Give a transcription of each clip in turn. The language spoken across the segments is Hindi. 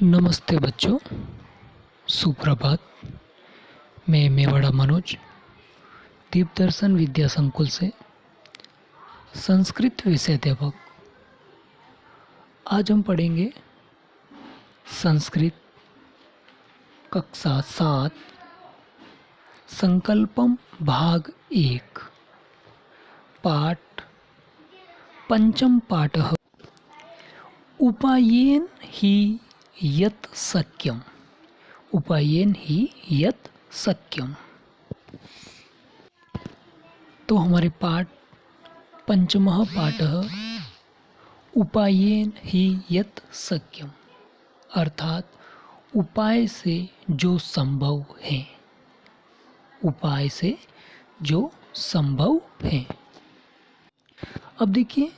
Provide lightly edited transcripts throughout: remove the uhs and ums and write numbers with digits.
नमस्ते बच्चों, सुप्रभात। मैं मेवाड़ा मनोज दीपदर्शन विद्या संकुल से संस्कृत विषय अध्यापक। आज हम पढ़ेंगे संस्कृत कक्षा 7 संकल्पम भाग 1 पाठ पंचम पाठः उपायेन ही यत् शक्यम। उपायेन ही यत् शक्यम। तो हमारे पाठ पंचमः पाठः उपायेन ही यत् शक्यम, अर्थात उपाय से जो संभव है। उपाय से जो संभव है। अब देखिए,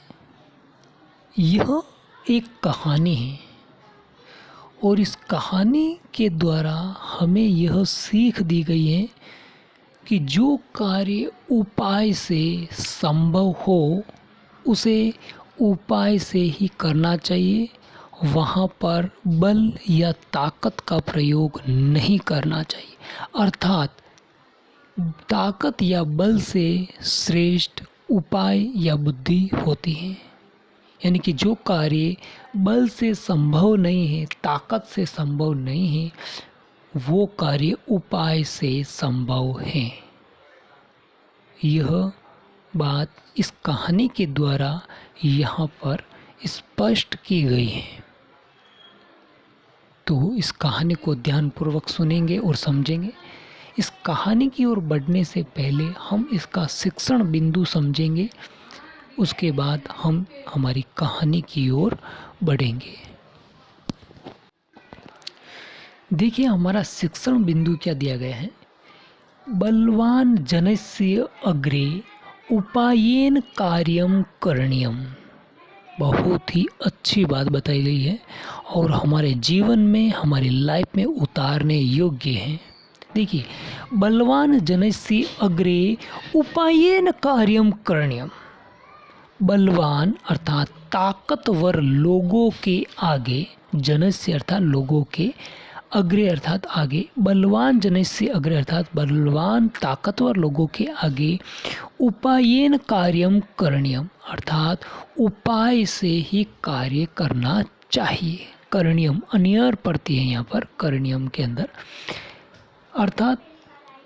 यह एक कहानी है और इस कहानी के द्वारा हमें यह सीख दी गई है कि जो कार्य उपाय से संभव हो उसे उपाय से ही करना चाहिए। वहाँ पर बल या ताकत का प्रयोग नहीं करना चाहिए। अर्थात ताकत या बल से श्रेष्ठ उपाय या बुद्धि होती है। यानी कि जो कार्य बल से संभव नहीं है, ताकत से संभव नहीं है, वो कार्य उपाय से संभव है। यह बात इस कहानी के द्वारा यहाँ पर स्पष्ट की गई है। तो इस कहानी को ध्यानपूर्वक सुनेंगे और समझेंगे। इस कहानी की ओर बढ़ने से पहले हम इसका शिक्षण बिंदु समझेंगे। उसके बाद हम हमारी कहानी की ओर बढ़ेंगे। देखिए, हमारा शिक्षण बिंदु क्या दिया गया है। बलवान जनस्य अग्रे उपायेन कार्यम करणीयम। बहुत ही अच्छी बात बताई गई है और हमारे जीवन में, हमारी लाइफ में उतारने योग्य है। देखिए, बलवान जनस्य अग्रे उपायेन कार्यम करणीयम। बलवान अर्थात ताकतवर लोगों के आगे, जनस्य अर्थात लोगों के, अग्रे अर्थात आगे, बलवान जनस्य अग्रे अर्थात बलवान ताकतवर लोगों के आगे उपायेन कार्यम करणीयम अर्थात उपाय से ही कार्य करना चाहिए। करणीयम अनियर पड़ती है यहाँ पर करणीयम के अंदर, अर्थात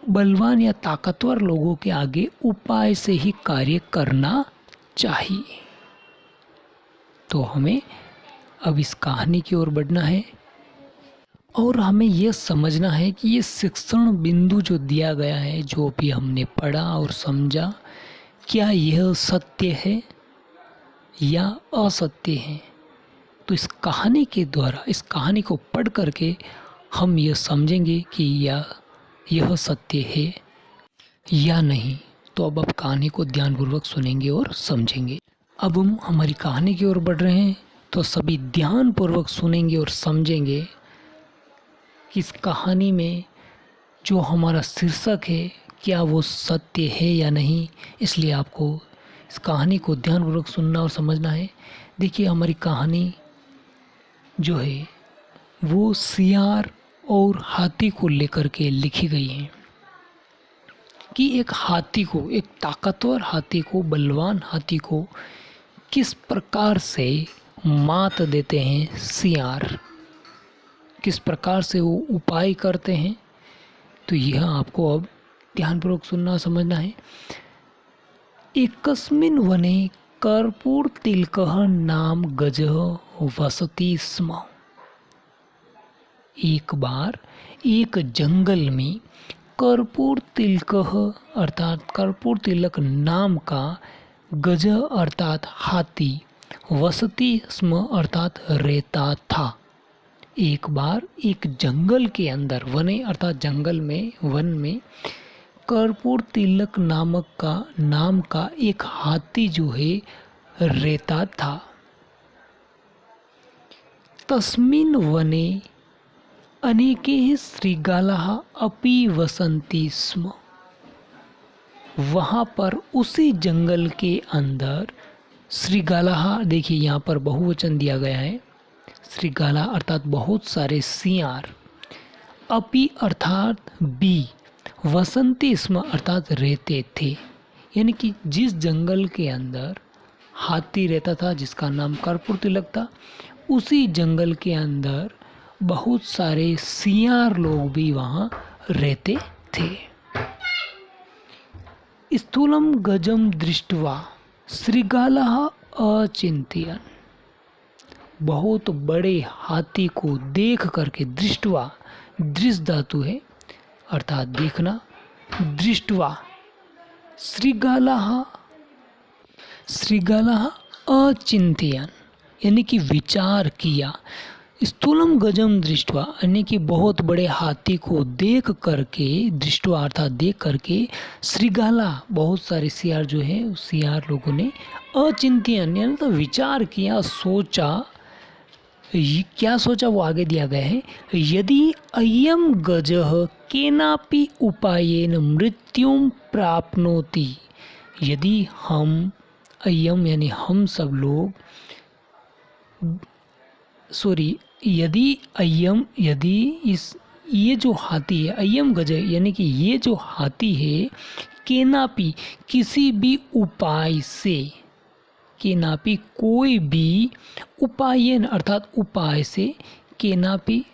बलवान या ताकतवर लोगों के आगे उपाय से ही कार्य करना चाहिए। तो हमें अब इस कहानी की ओर बढ़ना है और हमें यह समझना है कि ये शिक्षण बिंदु जो दिया गया है, जो भी हमने पढ़ा और समझा, क्या यह सत्य है या असत्य है। तो इस कहानी के द्वारा, इस कहानी को पढ़ करके हम यह समझेंगे कि यह सत्य है या नहीं। तो अब आप कहानी को ध्यानपूर्वक सुनेंगे और समझेंगे। अब हम हमारी कहानी की ओर बढ़ रहे हैं, तो सभी ध्यानपूर्वक सुनेंगे और समझेंगे कि इस कहानी में जो हमारा शीर्षक है, क्या वो सत्य है या नहीं। इसलिए आपको इस कहानी को ध्यानपूर्वक सुनना और समझना है। देखिए, हमारी कहानी जो है वो सियार और हाथी को लेकर के लिखी गई है कि एक हाथी को, एक ताकतवर हाथी को, बलवान हाथी को किस प्रकार से मात देते हैं सियार, किस प्रकार से वो उपाय करते हैं। तो यह आपको अब ध्यानपूर्वक सुनना समझना है। एकस्मिन् वने कर्पूरतिलकः नाम गजः वसति स्म। एक बार एक जंगल में कर्पूर तिलकः अर्थात कर्पूर तिलक नाम का गज अर्थात हाथी, वसति स्म अर्थात रहता था। एक बार एक जंगल के अंदर, वने अर्थात जंगल में, वन में, कर्पूर तिलक नाम का एक हाथी जो है रहता था। तस्मिन् वने अनेके श्रृगालाः अपि वसन्ति स्म। वहाँ पर उसी जंगल के अंदर श्रृगालाः, देखिए यहाँ पर बहुवचन दिया गया है, श्रृंगाला अर्थात बहुत सारे सियार, अपि अर्थात भी, वसंती स्म अर्थात रहते थे। यानी कि जिस जंगल के अंदर हाथी रहता था जिसका नाम कर्पूर तिलक था, उसी जंगल के अंदर बहुत सारे सियार लोग भी वहाँ रहते थे। स्थूलम गजम दृष्ट्वा श्रृंगालः अचिंत्यन्। बहुत बड़े हाथी को देख करके, दृष्टवा, दृष्ट धातु है अर्थात देखना, दृष्टवा श्रृंगालः अचिंत्यन् यानी कि विचार किया। स्थूलम गजम दृष्टवा यानी कि बहुत बड़े हाथी को देख करके, दृष्टवा अर्थात देख करके, श्रृंगाला बहुत सारे सियार जो है उस सियार लोगों ने अचिंत्यन यानी तो विचार किया, सोचा। क्या सोचा वो आगे दिया गया है। यदि अयम गजः केनापि उपायेन मृत्युम प्राप्नोति, यदि हम, अयम यानी हम सब लोग, यदि ये जो हाथी है, अयम गज यानी कि ये जो हाथी है, केनापि किसी भी उपाय से, केनापि कोई भी, उपायन अर्थात उपाय से, केनापि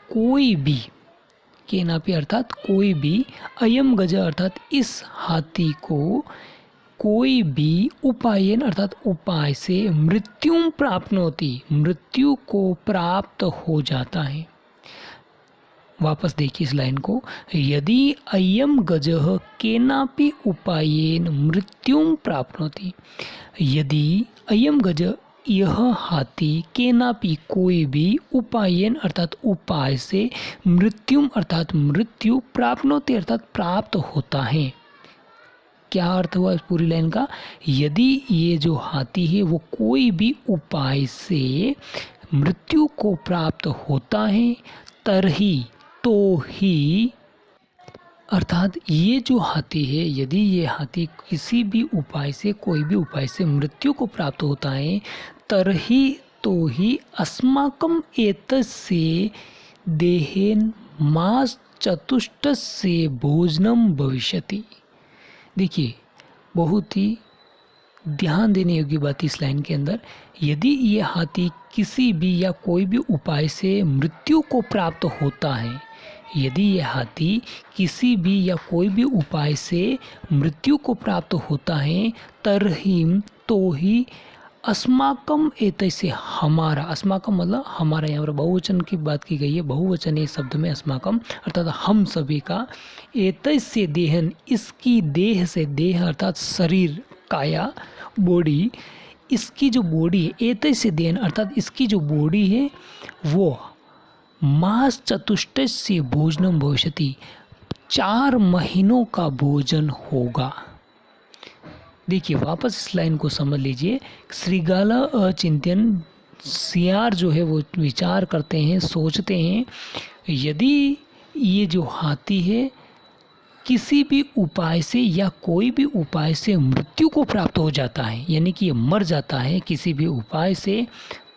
कोई भी, केनापि अर्थात कोई भी, अयम गज अर्थात इस हाथी को कोई भी, उपायन अर्थात उपाय से, मृत्युम प्राप्नोति मृत्यु को प्राप्त हो जाता है। वापस देखिए इस लाइन को। यदि अयम गजः केनापि उपायेन मृत्युम प्राप्नोति, यदि अयम गज यह हाथी, केनापि कोई भी, उपायन अर्थात उपाय से, मृत्युम अर्थात मृत्यु, प्राप्नोति अर्थात प्राप्त होता है। क्या अर्थ हुआ इस पूरी लाइन का। यदि ये जो हाथी है वो कोई भी उपाय से मृत्यु को प्राप्त होता है, तरही तो ही, अर्थात ये जो हाथी है, यदि ये हाथी किसी भी उपाय से, कोई भी उपाय से मृत्यु को प्राप्त होता है, तरही तो ही अस्माकम एतस्य देहेन मास चतुष्टस्य भोजनम भविष्यति। देखिए बहुत ही ध्यान देने योग्य बात इस लाइन के अंदर। यदि ये हाथी किसी भी या कोई भी उपाय से मृत्यु को प्राप्त होता है, यदि ये हाथी किसी भी या कोई भी उपाय से मृत्यु को प्राप्त होता है, तरहीम तो ही, अस्माकम एतैसे हमारा, अस्माकम मतलब हमारा, यहाँ पर बहुवचन की बात की गई है, बहुवचन है शब्द में अस्माकम अर्थात हम सभी का, एतैसे देहन इसकी देह से, देह अर्थात शरीर, काया, बॉडी, इसकी जो बॉडी है, एतैसे देहन अर्थात इसकी जो बॉडी है वो मास चतुष्टस्य भोजनम भविष्यति 4 महीनों का भोजन होगा। देखिए वापस इस लाइन को समझ लीजिए। श्रृंगाला अचिंत्यन, सियार जो है वो विचार करते हैं, सोचते हैं, यदि ये जो हाथी है किसी भी उपाय से या कोई भी उपाय से मृत्यु को प्राप्त हो जाता है, यानी कि ये मर जाता है किसी भी उपाय से,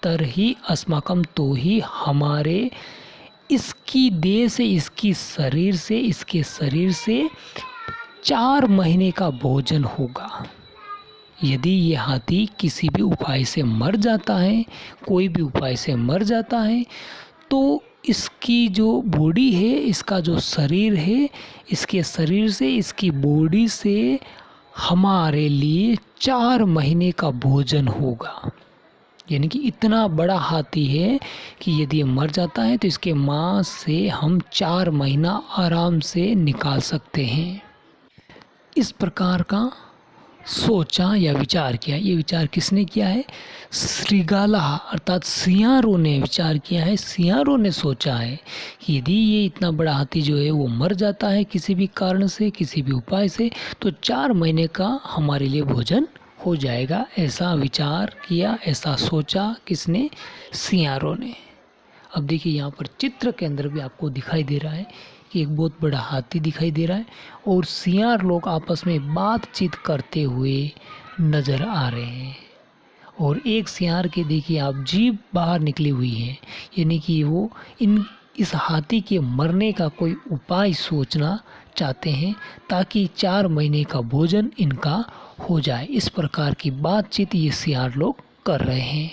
तरही अस्माकम तो ही हमारे, इसकी देह से, इसकी शरीर से, इसके शरीर से 4 महीने का भोजन होगा। यदि ये हाथी किसी भी उपाय से मर जाता है, कोई भी उपाय से मर जाता है, तो इसकी जो बॉडी है, इसका जो शरीर है, इसके शरीर से, इसकी बॉडी से हमारे लिए 4 महीने का भोजन होगा। यानी कि इतना बड़ा हाथी है कि यदि ये मर जाता है तो इसके मांस से हम 4 महीना आराम से निकाल सकते हैं। इस प्रकार का सोचा या विचार किया। ये विचार किसने किया है? श्रृंगाला अर्थात सियारों ने विचार किया है। सियारों ने सोचा है कि यदि ये इतना बड़ा हाथी जो है वो मर जाता है किसी भी कारण से, किसी भी उपाय से, तो 4 महीने का हमारे लिए भोजन हो जाएगा। ऐसा विचार किया, ऐसा सोचा किसने? सियारों ने। अब देखिए यहाँ पर चित्र के अंदर भी आपको दिखाई दे रहा है कि एक बहुत बड़ा हाथी दिखाई दे रहा है और सियार लोग आपस में बातचीत करते हुए नज़र आ रहे हैं। और एक सियार के देखिए आप जीभ बाहर निकली हुई है, यानी कि वो इस हाथी के मरने का कोई उपाय सोचना चाहते हैं ताकि 4 महीने का भोजन इनका हो जाए। इस प्रकार की बातचीत ये सियार लोग कर रहे हैं।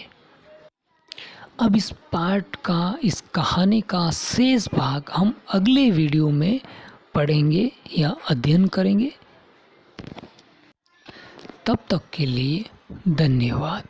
अब इस पार्ट का, इस कहानी का शेष भाग हम अगले वीडियो में पढ़ेंगे या अध्ययन करेंगे। तब तक के लिए धन्यवाद।